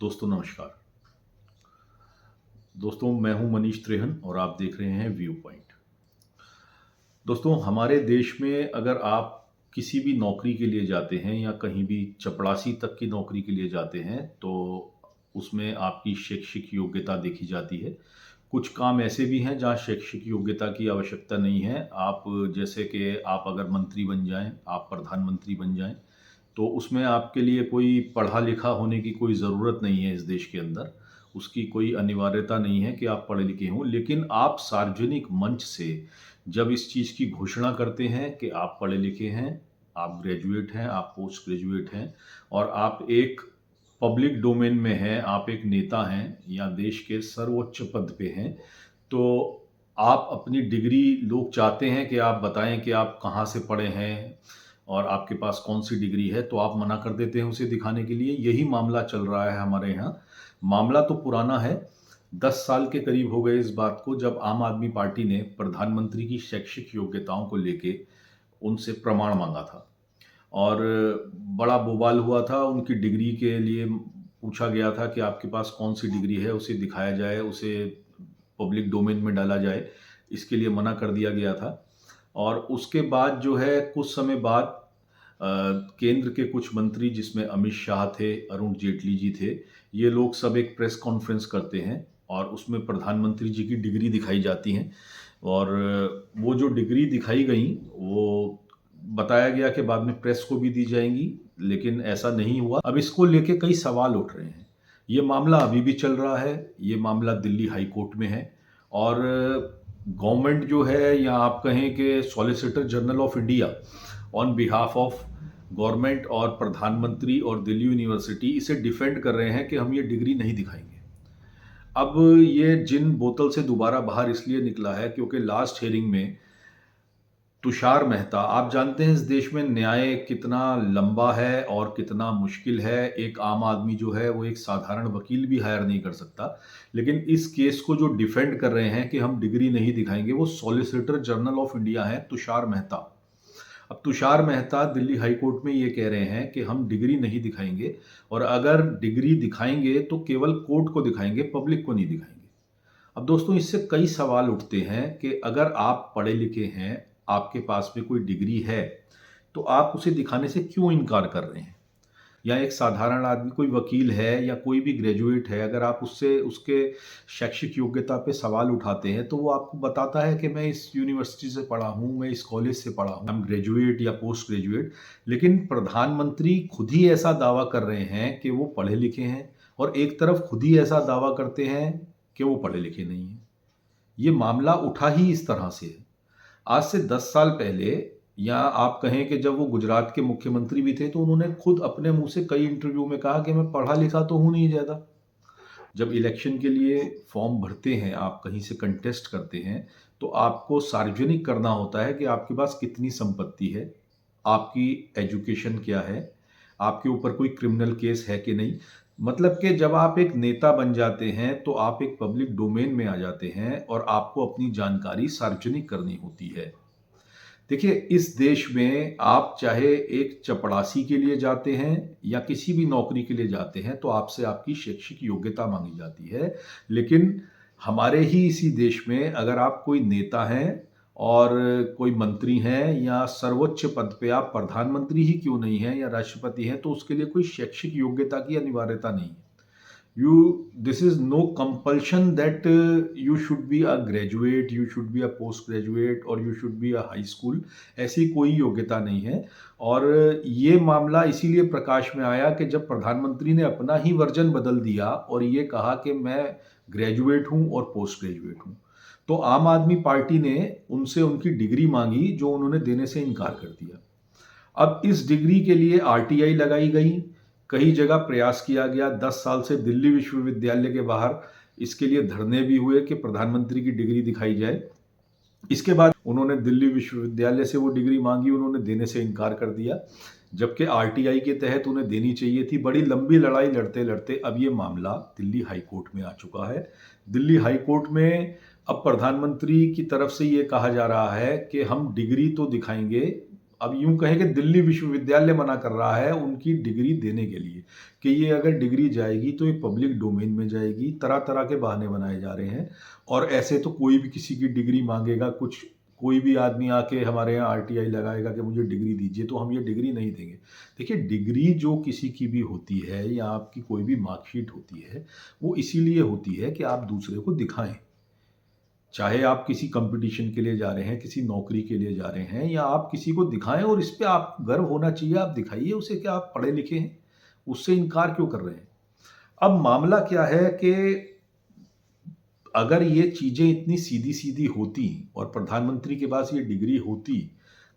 दोस्तों नमस्कार। दोस्तों मैं हूं मनीष त्रेहन और आप देख रहे हैं व्यू पॉइंट। दोस्तों हमारे देश में अगर आप किसी भी नौकरी के लिए जाते हैं या कहीं भी चपरासी तक की नौकरी के लिए जाते हैं तो उसमें आपकी शैक्षिक योग्यता देखी जाती है। कुछ काम ऐसे भी हैं जहाँ शैक्षिक योग्यता की आवश्यकता नहीं है। आप जैसे कि आप अगर मंत्री बन जाएं, आप प्रधानमंत्री बन जाएं, तो उसमें आपके लिए कोई पढ़ा लिखा होने की कोई ज़रूरत नहीं है इस देश के अंदर। उसकी कोई अनिवार्यता नहीं है कि आप पढ़े लिखे हों, लेकिन आप सार्वजनिक मंच से जब इस चीज़ की घोषणा करते हैं कि आप पढ़े लिखे हैं, आप ग्रेजुएट हैं, आप पोस्ट ग्रेजुएट हैं और आप एक पब्लिक डोमेन में हैं, आप एक नेता हैं या देश के सर्वोच्च पद पे हैं, तो आप अपनी डिग्री लोग चाहते हैं कि आप बताएँ कि आप कहाँ से पढ़े हैं और आपके पास कौन-सी डिग्री है, तो आप मना कर देते हैं उसे दिखाने के लिए। यही मामला चल रहा है हमारे यहाँ। मामला तो पुराना है, 10 साल के करीब हो गए इस बात को जब आम आदमी पार्टी ने प्रधानमंत्री की शैक्षिक योग्यताओं को लेके उनसे प्रमाण माँगा था और बड़ा बवाल हुआ था। उनकी डिग्री के लिए पूछा गया था कि आपके पास कौन-सी डिग्री है, उसे दिखाया जाए, उसे पब्लिक डोमेन में डाला जाए, इसके लिए मना कर दिया गया था। और उसके बाद जो है कुछ समय बाद अ, केंद्र के कुछ मंत्री जिसमें अमित शाह थे, अरुण जेटली जी थे, ये लोग सब एक प्रेस कॉन्फ्रेंस करते हैं और उसमें प्रधानमंत्री जी की डिग्री दिखाई जाती हैं और वो जो डिग्री दिखाई गई, वो बताया गया कि बाद में प्रेस को भी दी जाएँगी, लेकिन ऐसा नहीं हुआ। अब इसको लेके कई सवाल उठ रहे हैं। ये मामला अभी भी चल रहा है, ये मामला दिल्ली हाई कोर्ट में है और गवर्नमेंट जो है या आप कहें कि solicitor general of India on behalf of government और प्रधानमंत्री और दिल्ली यूनिवर्सिटी इसे डिफेंड कर रहे हैं कि हम ये डिग्री नहीं दिखाएंगे। अब ये जिन बोतल से दोबारा बाहर इसलिए निकला है क्योंकि लास्ट हियरिंग में तुषार मेहता, आप जानते हैं इस देश में न्याय कितना लंबा है और कितना मुश्किल है। एक आम आदमी जो है वो एक साधारण वकील भी हायर नहीं कर सकता, लेकिन इस केस को जो डिफेंड कर रहे हैं कि हम डिग्री नहीं दिखाएंगे, वो सॉलिसिटर जनरल ऑफ इंडिया है तुषार मेहता। अब तुषार मेहता दिल्ली हाई कोर्ट में ये कह रहे हैं कि हम डिग्री नहीं दिखाएंगे और अगर डिग्री दिखाएंगे तो केवल कोर्ट को दिखाएंगे, पब्लिक को नहीं दिखाएंगे। अब दोस्तों इससे कई सवाल उठते हैं कि अगर आप पढ़े लिखे हैं, आपके पास में कोई डिग्री है, तो आप उसे दिखाने से क्यों इनकार कर रहे हैं? या एक साधारण आदमी, कोई वकील है या कोई भी ग्रेजुएट है, अगर आप उससे उसके शैक्षिक योग्यता पे सवाल उठाते हैं, तो वो आपको बताता है कि मैं इस यूनिवर्सिटी से पढ़ा हूँ, मैं इस कॉलेज से पढ़ा हूँ, आई एम ग्रेजुएट या पोस्ट ग्रेजुएट। लेकिन प्रधानमंत्री खुद ही ऐसा दावा कर रहे हैं कि वो पढ़े लिखे हैं और एक तरफ खुद ही ऐसा दावा करते हैं कि वो पढ़े लिखे नहीं हैं। ये मामला उठा ही इस तरह से है। आज से 10 साल पहले या आप कहें कि जब वो गुजरात के मुख्यमंत्री भी थे, तो उन्होंने खुद अपने मुँह से कई इंटरव्यू में कहा कि मैं पढ़ा लिखा तो हूँ नहीं ज़्यादा। जब इलेक्शन के लिए फॉर्म भरते हैं, आप कहीं से कंटेस्ट करते हैं, तो आपको सार्वजनिक करना होता है कि आपके पास कितनी संपत्ति है, आपकी एजुकेशन क्या है, आपके ऊपर कोई क्रिमिनल केस है कि नहीं। मतलब कि जब आप एक नेता बन जाते हैं, तो आप एक पब्लिक डोमेन में आ जाते हैं और आपको अपनी जानकारी सार्वजनिक करनी होती है। देखिए, इस देश में आप चाहे एक चपरासी के लिए जाते हैं या किसी भी नौकरी के लिए जाते हैं, तो आपसे आपकी शैक्षिक योग्यता माँगी जाती है। लेकिन हमारे ही इसी देश में अगर आप कोई नेता हैं और कोई मंत्री हैं या सर्वोच्च पद पे आप प्रधानमंत्री ही क्यों नहीं हैं या राष्ट्रपति हैं, तो उसके लिए कोई शैक्षिक योग्यता की अनिवार्यता नहीं है। This is no compulsion that you should be a graduate, you should be a post graduate और you should be a high school। ऐसी कोई योग्यता नहीं है। और ये मामला इसीलिए प्रकाश में आया कि जब प्रधानमंत्री ने अपना ही वर्जन बदल दिया और ये कहा कि मैं ग्रेजुएट हूँ और पोस्ट ग्रेजुएट हूँ, तो आम आदमी पार्टी ने उनसे उनकी डिग्री मांगी जो उन्होंने देने से इनकार कर दिया। अब इस डिग्री के लिए आरटीआई लगाई गई, कई जगह प्रयास किया गया। 10 साल से दिल्ली विश्वविद्यालय के बाहर इसके लिए धरने भी हुए कि प्रधानमंत्री की डिग्री दिखाई जाए। इसके बाद उन्होंने दिल्ली विश्वविद्यालय से वो डिग्री मांगी, उन्होंने देने से इनकार कर दिया, जबकि आरटीआई के तहत उन्हें देनी चाहिए थी। बड़ी लंबी लड़ाई लड़ते लड़ते अब ये मामला दिल्ली हाई कोर्ट में आ चुका है। दिल्ली हाई कोर्ट में अब प्रधानमंत्री की तरफ से ये कहा जा रहा है कि हम डिग्री तो दिखाएंगे अब यूं कहें कि दिल्ली विश्वविद्यालय मना कर रहा है उनकी डिग्री देने के लिए कि ये अगर डिग्री जाएगी तो ये पब्लिक डोमेन में जाएगी। तरह तरह के बहाने बनाए जा रहे हैं और ऐसे तो कोई भी किसी की डिग्री मांगेगा, कुछ कोई भी आदमी आके हमारे यहाँ आरटीआई लगाएगा कि मुझे डिग्री दीजिए, तो हम ये डिग्री नहीं देंगे। देखिए, डिग्री जो किसी की भी होती है या आपकी कोई भी मार्कशीट होती है, वो इसीलिए होती है कि आप दूसरे को दिखाएं। चाहे आप किसी कंपटीशन के लिए जा रहे हैं, किसी नौकरी के लिए जा रहे हैं, या आप किसी को दिखाएं और इस पे आप गर्व होना चाहिए, आप दिखाइए उसे कि आप पढ़े लिखे हैं। उससे इनकार क्यों कर रहे हैं? अब मामला क्या है कि अगर ये चीज़ें इतनी सीधी-सीधी होती और प्रधानमंत्री के पास ये डिग्री होती,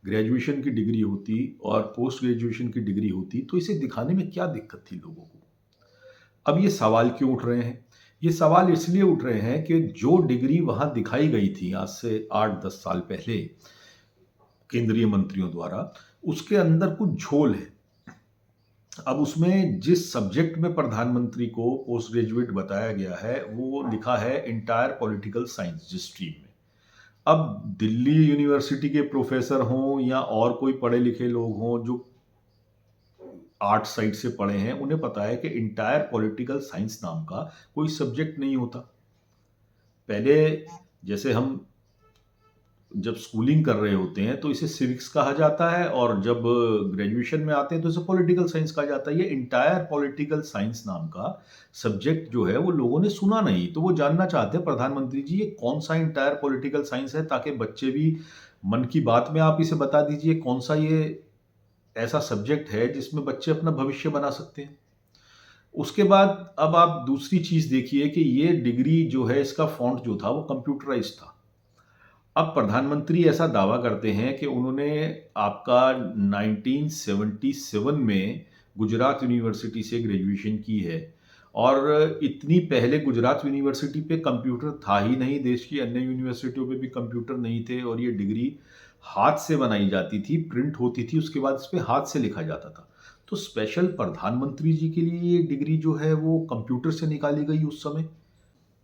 ग्रेजुएशन की डिग्री होती और पोस्ट ग्रेजुएशन की डिग्री होती, तो इसे दिखाने में क्या दिक्कत थी लोगों को? अब ये सवाल क्यों उठ रहे हैं? ये सवाल इसलिए उठ रहे हैं कि जो डिग्री वहाँ दिखाई गई थी आज से 8-10 साल पहले केंद्रीय मंत्रियों द्वारा, उसके अंदर कुछ झोल है। अब उसमें जिस सब्जेक्ट में प्रधानमंत्री को पोस्ट ग्रेजुएट बताया गया है, वो लिखा है एंटायर पॉलिटिकल साइंस जिस स्ट्रीम में। अब दिल्ली यूनिवर्सिटी के प्रोफेसर हों या और कोई पढ़े लिखे लोग हों जो आर्ट साइड से पढ़े हैं, उन्हें पता है कि एंटायर पॉलिटिकल साइंस नाम का कोई सब्जेक्ट नहीं होता। पहले जैसे हम जब स्कूलिंग कर रहे होते हैं तो इसे सिविक्स कहा जाता है और जब ग्रेजुएशन में आते हैं तो इसे पॉलिटिकल साइंस कहा जाता है। ये एंटायर पॉलिटिकल साइंस नाम का सब्जेक्ट जो है वो लोगों ने सुना नहीं, तो वो जानना चाहते हैं प्रधानमंत्री जी ये कौन सा एंटायर पॉलिटिकल साइंस है, ताकि बच्चे भी मन की बात में आप इसे बता दीजिए कौन सा ये ऐसा सब्जेक्ट है जिसमें बच्चे अपना भविष्य बना सकते हैं। उसके बाद अब आप दूसरी चीज देखिए कि ये डिग्री जो है इसका फॉन्ट जो था वो कंप्यूटराइज्ड था। अब प्रधानमंत्री ऐसा दावा करते हैं कि उन्होंने आपका 1977 में गुजरात यूनिवर्सिटी से ग्रेजुएशन की है और इतनी पहले गुजरात यूनिवर्सिटी पे कंप्यूटर था ही नहीं, देश की अन्य यूनिवर्सिटियों पे भी कंप्यूटर नहीं थे और ये डिग्री हाथ से बनाई जाती थी, प्रिंट होती थी, उसके बाद इस पे हाथ से लिखा जाता था। तो स्पेशल प्रधानमंत्री जी के लिए ये डिग्री जो है वो कंप्यूटर से निकाली गई उस समय।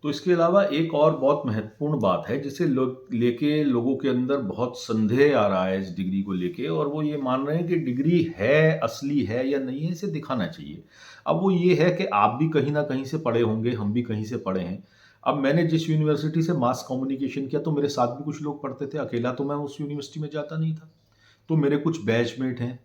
तो इसके अलावा एक और बहुत महत्वपूर्ण बात है जिसे लोग लेके लोगों के अंदर बहुत संदेह आ रहा है इस डिग्री को लेके, और वो ये मान रहे हैं कि डिग्री है, असली है या नहीं है, इसे दिखाना चाहिए। अब वो ये है कि आप भी कहीं ना कहीं से पढ़े होंगे, हम भी कहीं से पढ़े हैं। अब मैंने जिस यूनिवर्सिटी से मास कम्युनिकेशन किया तो मेरे साथ भी कुछ लोग पढ़ते थे, अकेला तो मैं उस यूनिवर्सिटी में जाता नहीं था। तो मेरे कुछ बैचमेट हैं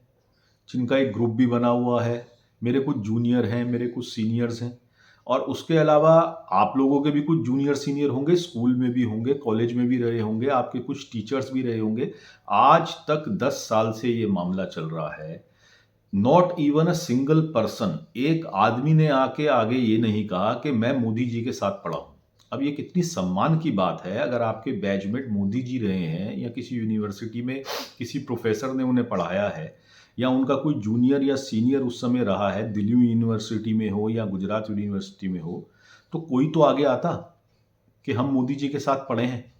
जिनका एक ग्रुप भी बना हुआ है, मेरे कुछ जूनियर हैं, मेरे कुछ सीनियर्स हैं, और उसके अलावा आप लोगों के भी कुछ जूनियर सीनियर होंगे, स्कूल में भी होंगे, कॉलेज में भी रहे होंगे, आपके कुछ टीचर्स भी रहे होंगे। आज तक 10 साल से ये मामला चल रहा है। Not even a single person, एक आदमी ने आके आगे ये नहीं कहा कि मैं मोदी जी के साथ पढ़ा हूं। अब ये कितनी सम्मान की बात है अगर आपके बैचमेट मोदी जी रहे हैं या किसी यूनिवर्सिटी में किसी प्रोफेसर ने उन्हें पढ़ाया है, या उनका कोई जूनियर या सीनियर उस समय रहा है, दिल्ली यूनिवर्सिटी में हो या गुजरात यूनिवर्सिटी में हो, तो कोई तो आगे आता कि हम मोदी जी के साथ पढ़े हैं।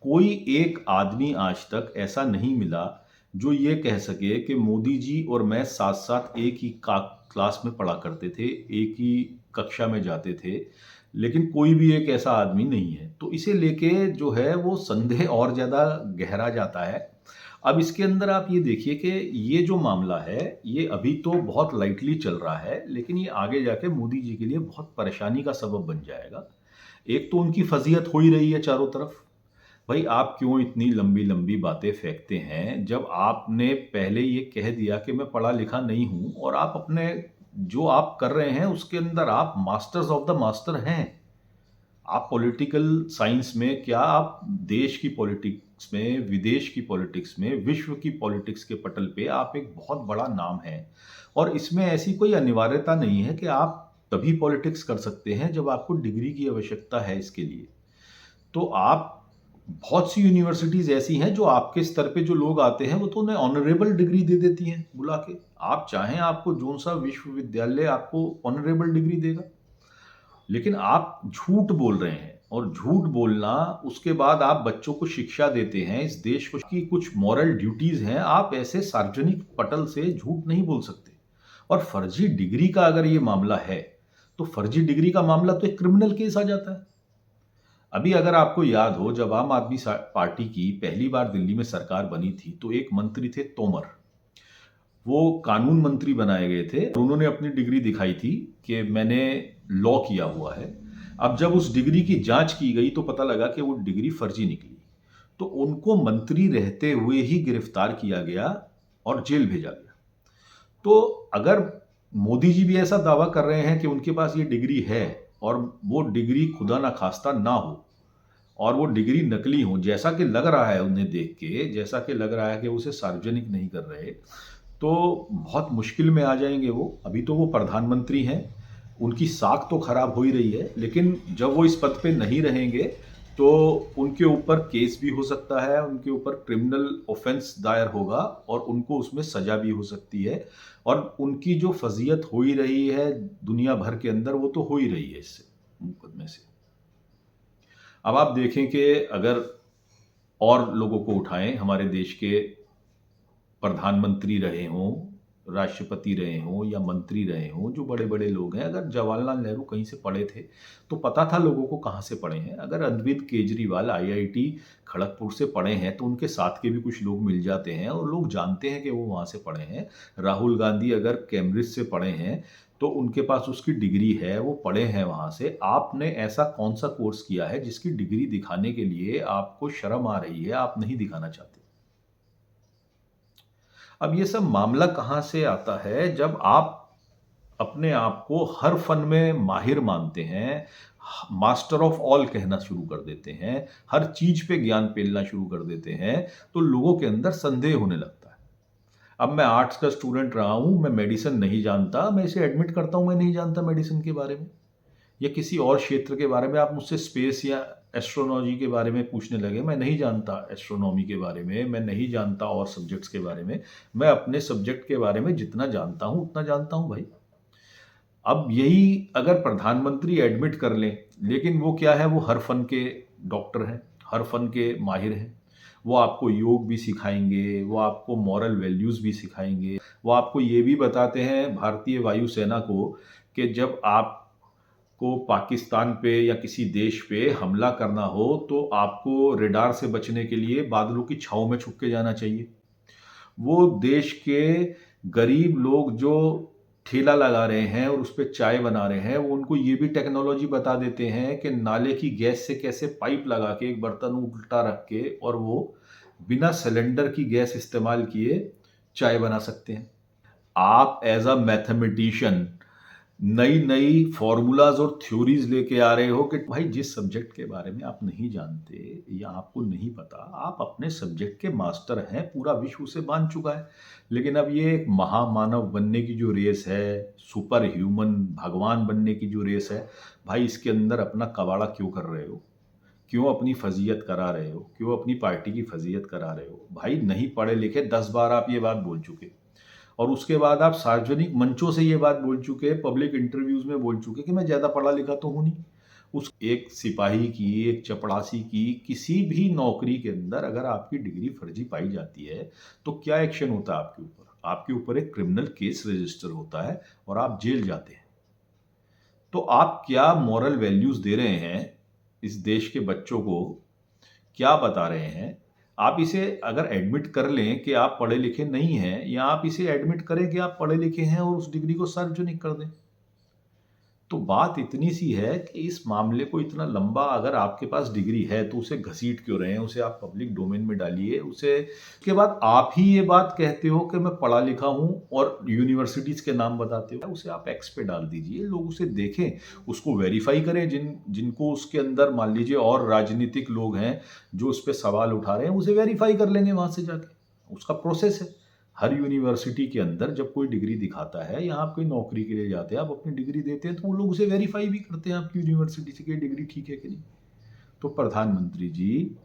कोई एक आदमी आज तक ऐसा नहीं मिला जो ये कह सके कि मोदी जी और मैं साथ साथ एक ही क्लास में पढ़ा करते थे, एक ही कक्षा में जाते थे, लेकिन कोई भी एक ऐसा आदमी नहीं है। तो इसे लेके जो है वो संदेह और ज़्यादा गहरा जाता है। अब इसके अंदर आप ये देखिए कि ये जो मामला है ये अभी तो बहुत लाइटली चल रहा है, लेकिन ये आगे जाके मोदी जी के लिए बहुत परेशानी का सबब बन जाएगा। एक तो उनकी फजीहत हो ही रही है चारों तरफ। भाई आप क्यों इतनी लंबी लंबी बातें फेंकते हैं जब आपने पहले ये कह दिया कि मैं पढ़ा लिखा नहीं हूं, और आप अपने जो आप कर रहे हैं उसके अंदर आप मास्टर्स ऑफ द मास्टर हैं। आप पॉलिटिकल साइंस में क्या, आप देश की पॉलिटिक्स में, विदेश की पॉलिटिक्स में, विश्व की पॉलिटिक्स के पटल पे आप एक बहुत बड़ा नाम है, और इसमें ऐसी कोई अनिवार्यता नहीं है कि आप तभी पॉलिटिक्स कर सकते हैं जब आपको डिग्री की आवश्यकता है इसके लिए। तो आप, बहुत सी यूनिवर्सिटीज ऐसी हैं जो आपके स्तर पे जो लोग आते हैं वो तो उन्हें ऑनरेबल डिग्री दे देती हैं बुला के। आप चाहें आपको जोन सा विश्वविद्यालय आपको ऑनरेबल डिग्री देगा, लेकिन आप झूठ बोल रहे हैं, और झूठ बोलना, उसके बाद आप बच्चों को शिक्षा देते हैं, इस देश को की कुछ मॉरल ड्यूटीज हैं, आप ऐसे सार्वजनिक पटल से झूठ नहीं बोल सकते। और फर्जी डिग्री का अगर ये मामला है तो फर्जी डिग्री का मामला तो एक क्रिमिनल केस आ जाता है। अभी अगर आपको याद हो, जब आम आदमी पार्टी की पहली बार दिल्ली में सरकार बनी थी, तो एक मंत्री थे तोमर। वो कानून मंत्री बनाए गए थे। उन्होंने अपनी डिग्री दिखाई थी कि मैंने लॉ किया हुआ है। अब जब उस डिग्री की जांच की गई तो पता लगा कि वो डिग्री फर्जी निकली। तो उनको मंत्री रहते हुए ही गिरफ्तार किया गया और जेल भेजा गया। तो अगर मोदी जी भी ऐसा दावा कर रहे हैं कि उनके पास ये डिग्री है और वो डिग्री खुदा ना खास्ता ना हो और वो डिग्री नकली हो, जैसा कि लग रहा है उन्हें देख के, जैसा कि लग रहा है कि उसे सार्वजनिक नहीं कर रहे, तो बहुत मुश्किल में आ जाएंगे वो। अभी तो वो प्रधानमंत्री हैं, उनकी साख तो खराब हो ही रही है, लेकिन जब वो इस पद पे नहीं रहेंगे तो उनके ऊपर केस भी हो सकता है, उनके ऊपर क्रिमिनल ऑफेंस दायर होगा और उनको उसमें सजा भी हो सकती है। और उनकी जो फजीयत हो ही रही है दुनिया भर के अंदर, वो तो हो ही रही है इससे, मुकदमे से। अब आप देखें कि अगर और लोगों को उठाएं, हमारे देश के प्रधानमंत्री रहे हों, राष्ट्रपति रहे हों या मंत्री रहे हों, जो बड़े-बड़े लोग हैं, अगर जवाहरलाल नेहरू कहीं से पढ़े थे, तो पता था लोगों को कहाँ से पढ़े हैं। अगर अरविंद केजरीवाल आईआईटी खड़गपुर से पढ़े हैं, तो उनके साथ के भी कुछ लोग मिल जाते हैं और लोग जानते हैं कि वो वहाँ से पढ़े हैं। राहुल गांधी अगर कैम्ब्रिज से पढ़े हैं, तो उनके पास उसकी डिग्री है, वो पढ़े हैं वहाँ से। आपने ऐसा कौन-सा कोर्स किया है जिसकी डिग्री दिखाने के लिए आपको शर्म आ रही है, आप नहीं दिखाना चाहते? अब ये सब मामला कहाँ से आता है, जब आप अपने आप को हर फन में माहिर मानते हैं, मास्टर ऑफ ऑल कहना शुरू कर देते हैं, हर चीज पे ज्ञान पेलना शुरू कर देते हैं, तो लोगों के अंदर संदेह होने लगता है। अब मैं आर्ट्स का स्टूडेंट रहा हूं, मैं मेडिसिन नहीं जानता, मैं इसे एडमिट करता हूं, मैं नहीं जानता मेडिसिन के बारे में या किसी और क्षेत्र के बारे में। आप मुझसे स्पेस या एस्ट्रोनॉमी के बारे में पूछने लगे, मैं नहीं जानता एस्ट्रोनॉमी के बारे में, मैं नहीं जानता और सब्जेक्ट्स के बारे में। मैं अपने सब्जेक्ट के बारे में जितना जानता हूं उतना जानता हूं भाई। अब यही अगर प्रधानमंत्री एडमिट कर लें, लेकिन वो क्या है, वो हर फन के डॉक्टर हैं, हर फन के माहिर हैं। वो आपको योग भी सिखाएंगे, वो आपको मॉरल वैल्यूज़ भी सिखाएंगे, वो आपको ये भी बताते हैं भारतीय वायुसेना को कि जब आपको पाकिस्तान पे या किसी देश पे हमला करना हो तो आपको रेडार से बचने के लिए बादलों की छाँव में छुप के जाना चाहिए। वो देश के गरीब लोग जो ठेला लगा रहे हैं और उस पे चाय बना रहे हैं, वो उनको ये भी टेक्नोलॉजी बता देते हैं कि नाले की गैस से कैसे पाइप लगा के एक बर्तन उल्टा रख के और वो बिना सिलेंडर की गैस इस्तेमाल किए चाय बना सकते हैं। आप एज अ मैथमेटिशियन नई नई फॉर्मूलाज और थ्योरीज लेके आ रहे हो कि भाई जिस सब्जेक्ट के बारे में आप नहीं जानते या आपको नहीं पता, आप अपने सब्जेक्ट के मास्टर हैं, पूरा विश्व उसे मान चुका है। लेकिन अब ये एक महामानव बनने की जो रेस है, सुपर ह्यूमन भगवान बनने की जो रेस है, भाई इसके अंदर अपना कबाड़ा क्यों कर रहे हो? क्यों अपनी फजीयत करा रहे हो? क्यों अपनी पार्टी की फजीयत करा रहे हो? भाई नहीं पढ़े लिखे 10 बार आप ये बात बोल चुके और उसके बाद आप सार्वजनिक मंचों से ये बात बोल चुके, पब्लिक इंटरव्यूज में बोल चुके कि मैं ज़्यादा पढ़ा लिखा तो हूँ नहीं। उस एक सिपाही की, एक चपड़ासी की, किसी भी नौकरी के अंदर अगर आपकी डिग्री फर्जी पाई जाती है, तो क्या एक्शन होता है आपके ऊपर? आपके ऊपर एक क्रिमिनल केस रजिस्टर होता है और आप जेल जाते हैं। तो आप क्या मॉरल वैल्यूज दे रहे हैं इस देश के बच्चों को? क्या बता रहे हैं? आप इसे अगर एडमिट कर लें कि आप पढ़े लिखे नहीं हैं, या आप इसे एडमिट करें कि आप पढ़े लिखे हैं और उस डिग्री को सार्वजनिक कर दें। तो बात इतनी सी है कि इस मामले को इतना लंबा, अगर आपके पास डिग्री है तो उसे घसीट क्यों रहे हैं? उसे आप पब्लिक डोमेन में डालिए। उसे उसके बाद आप ही ये बात कहते हो कि मैं पढ़ा लिखा हूँ और यूनिवर्सिटीज़ के नाम बताते हो, उसे आप एक्स पे डाल दीजिए, लोग उसे देखें, उसको वेरीफाई करें। जिनको उसके अंदर मान लीजिए और राजनीतिक लोग हैं जो उस पर सवाल उठा रहे हैं, उसे वेरीफाई कर लेंगे वहाँ से जाके। उसका प्रोसेस है। हर यूनिवर्सिटी के अंदर जब कोई डिग्री दिखाता है या आप कोई नौकरी के लिए जाते हैं, आप अपनी डिग्री देते हैं, तो वो लोग उसे वेरीफाई भी करते हैं आपकी यूनिवर्सिटी से कि डिग्री ठीक है कि नहीं। तो प्रधानमंत्री जी,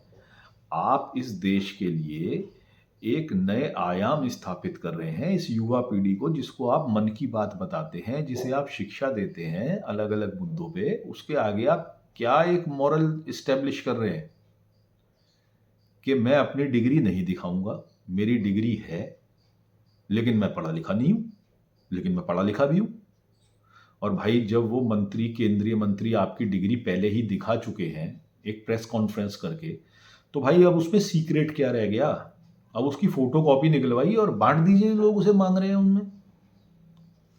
आप इस देश के लिए एक नए आयाम स्थापित कर रहे हैं इस युवा पीढ़ी को, जिसको आप मन की बात बताते हैं, जिसे आप शिक्षा देते हैं अलग अलग मुद्दों पे, उसके आगे आप क्या एक मॉरल इस्टेब्लिश कर रहे हैं कि मैं अपनी डिग्री नहीं दिखाऊंगा, मेरी डिग्री है लेकिन मैं पढ़ा लिखा नहीं हूं, लेकिन मैं पढ़ा लिखा भी हूं। और भाई जब वो मंत्री, केंद्रीय मंत्री आपकी डिग्री पहले ही दिखा चुके हैं, एक प्रेस कॉन्फ्रेंस करके, तो भाई अब उसमें सीक्रेट क्या रह गया? अब उसकी फोटो कॉपी निकलवाइए और बांट दीजिए, लोग उसे मांग रहे हैं उनमें,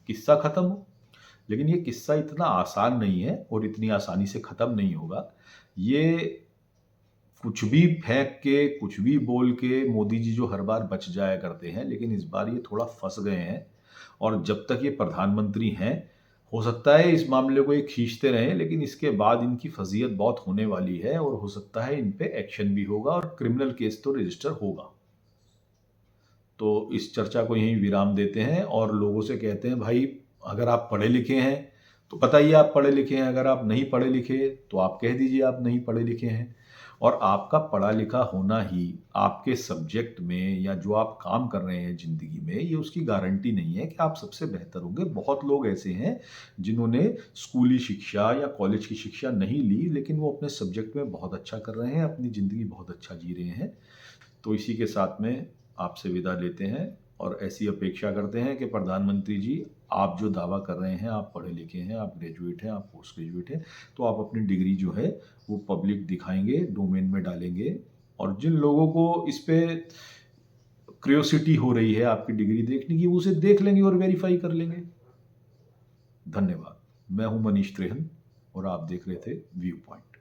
किस्सा खत्म हो। लेकिन ये किस्सा इतना आसान नहीं है और इतनी आसानी से खत्म नहीं होगा। ये कुछ भी फेंक के, कुछ भी बोल के मोदी जी जो हर बार बच जाया करते हैं, लेकिन इस बार ये थोड़ा फंस गए हैं। और जब तक ये प्रधानमंत्री हैं, हो सकता है इस मामले को ये खींचते रहें, लेकिन इसके बाद इनकी फजीयत बहुत होने वाली है और हो सकता है इन पे एक्शन भी होगा और क्रिमिनल केस तो रजिस्टर होगा। तो इस चर्चा को यहीं विराम देते हैं और लोगों से कहते हैं, भाई अगर आप पढ़े लिखे हैं तो बताइए आप पढ़े लिखे हैं, अगर आप नहीं पढ़े लिखे तो आप कह दीजिए आप नहीं पढ़े लिखे हैं। और आपका पढ़ा लिखा होना ही आपके सब्जेक्ट में या जो आप काम कर रहे हैं ज़िंदगी में, ये उसकी गारंटी नहीं है कि आप सबसे बेहतर होंगे। बहुत लोग ऐसे हैं जिन्होंने स्कूली शिक्षा या कॉलेज की शिक्षा नहीं ली, लेकिन वो अपने सब्जेक्ट में बहुत अच्छा कर रहे हैं, अपनी ज़िंदगी बहुत अच्छा जी रहे हैं। तो इसी के साथ में आपसे विदा लेते हैं और ऐसी अपेक्षा करते हैं कि प्रधानमंत्री जी, आप जो दावा कर रहे हैं, आप पढ़े लिखे हैं, आप ग्रेजुएट हैं, आप पोस्ट ग्रेजुएट हैं, तो आप अपनी डिग्री जो है वो पब्लिक दिखाएंगे, डोमेन में डालेंगे। और जिन लोगों को इस पे क्यूरियोसिटी हो रही है आपकी डिग्री देखने की, वो उसे देख लेंगे और वेरीफाई कर लेंगे। धन्यवाद। मैं हूं मनीष त्रेहन और आप देख रहे थे व्यू पॉइंट।